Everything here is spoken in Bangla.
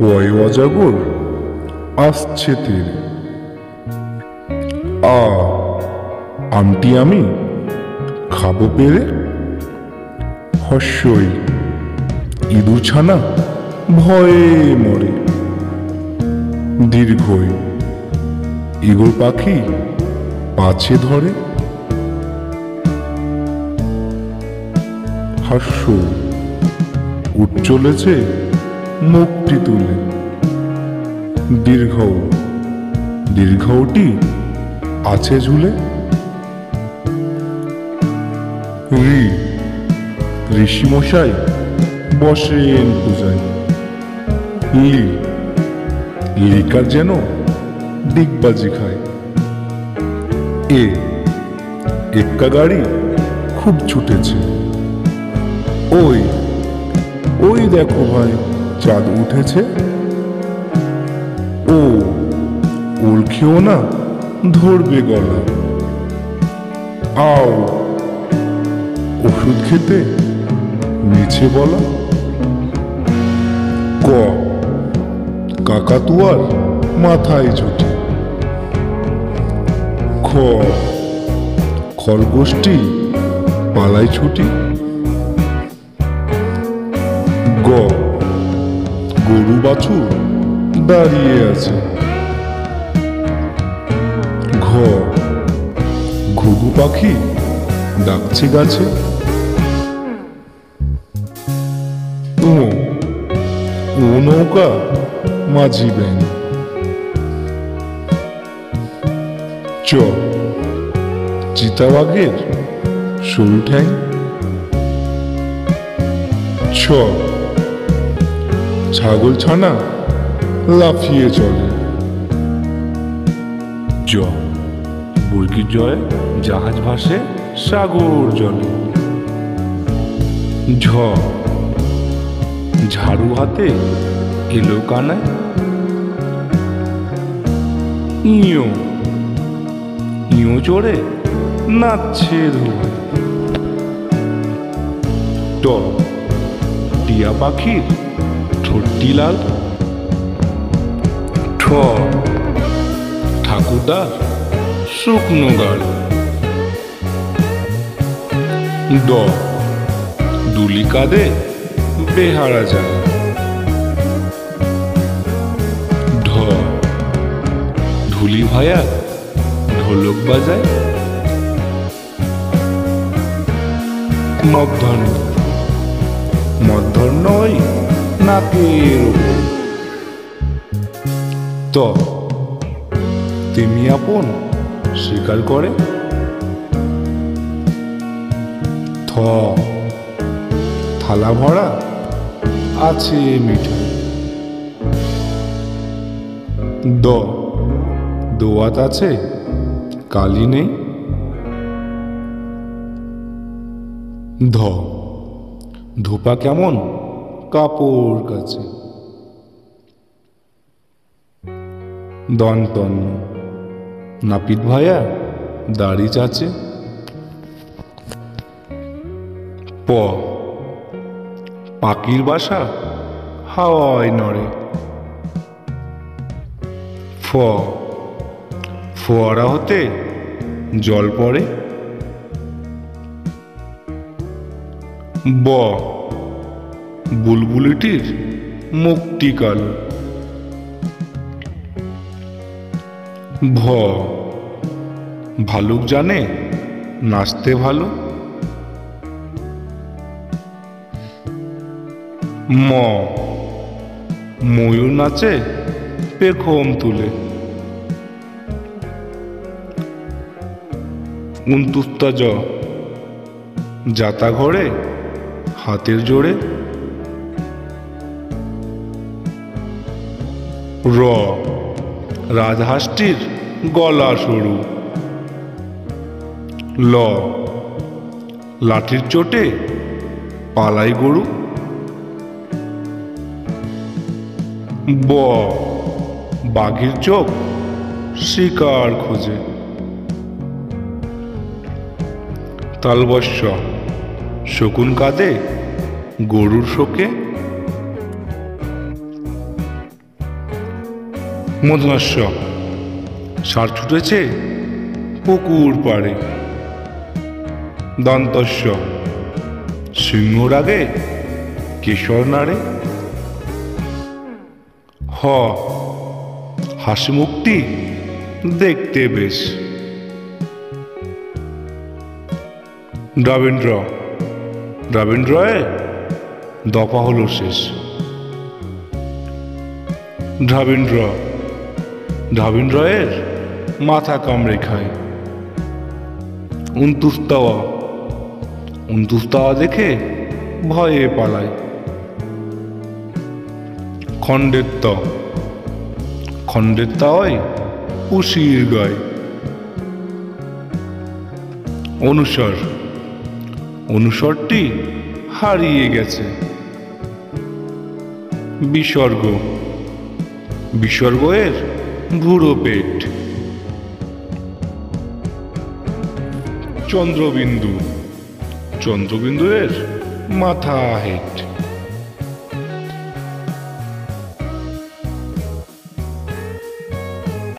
ওই অজাগর আসছে তীরে। আমটি আমি খাবো পেরে। হস্যই ইঁদুর ছানা ভয়ে মরে। দীর্ঘই ইগল পাখি পাছে ধরে। হাস্য উঠ চলেছে মুখটি তুলে। দীর্ঘটি আছে ঝুলে। ঋষিমশাই বসেন পূজায়। লিকার যেন ডিগবাজি খায়। এক্কা গাড়ি খুব ছুটেছে। ওই দেখো ভাই, চাঁদ উঠেছে। ওল খেও না, ধরবে গলা। আও ওষুধ খেতে মিছে বলা। কাকাতুয়ার মাথায় ঝুঁটি। খরগোশটি পালাই ছুটি। গরু বাছুর দাঁড়িয়ে আছে। ঘুঘু পাখি ডাকছে গাছে। ও নৌকা মাঝি ব্যাং। চিতাবাঘের সরু ঠ্যাং। ছাগল ছানা লাফিয়ে চলে। বর্গির জয় জাহাজ ভাসে সাগর জলে। ঝাড়ু হাতে এলো কানায়। ইঁয়ো চড়ে নাচছে ধোয়ায়। টিয়া পাখির ঠোঁটটি লাল। ঠাকুরদার শুকনো গাল। দুলি কাঁদে বেহারা যায়। ধুলি ভায়া ঢোলক বাজায়। মধ্যাহ্ন ওই নাকের ওপর। তেমি আপন স্বীকার করে। থালা ভরা আছে মিঠাই। দোয়াত আছে কালি নেই। ধোপা কেমন কাপড় কাছে। দন্তন্য নাপিত ভায়া দাড়ি চাচে। পাখির বাসা হাওয়ায় নড়ে। ফোয়ারা হতে জল পড়ে। বুলবুলিটির মুখটি কালো। ভালুক জানে নাচতে ভালো। ময়ূর নাচে পেখম তুলে। উনতুস্তা যাতা ঘরে হাতের জোরে। রাজহাঁসটির গলা সরু। লাঠির চোটে পালাই গরু। বাঘের চোখ শিকার খোঁজে। তালবস্য শকুন কাঁদে গরুর শোকে। মূর্ধন্য ষ ষাঁড় ছুটেছে পুকুর পাড়ে। দন্তস্ব সিংহর আগে কেশর নাড়ে। হ হাসি মুখটি দেখতে বেশ। দ্রাবিন্দ্র দ্রাবিন্দ্রয়ে দফা হলো শেষ। দ্রাবিন্দ্র দ্রাবিন্দ্রয়ের মাথা কামড়ে খায়। উনতুস্তাওয়া দেখে ভয়ে পালায়। খণ্ডের তাওয়ায় উশির গায়। অনুসরটি হারিয়ে গেছে। বিসর্গের ভুরো পেট। চন্দ্রবিন্দুর মাথা হেট।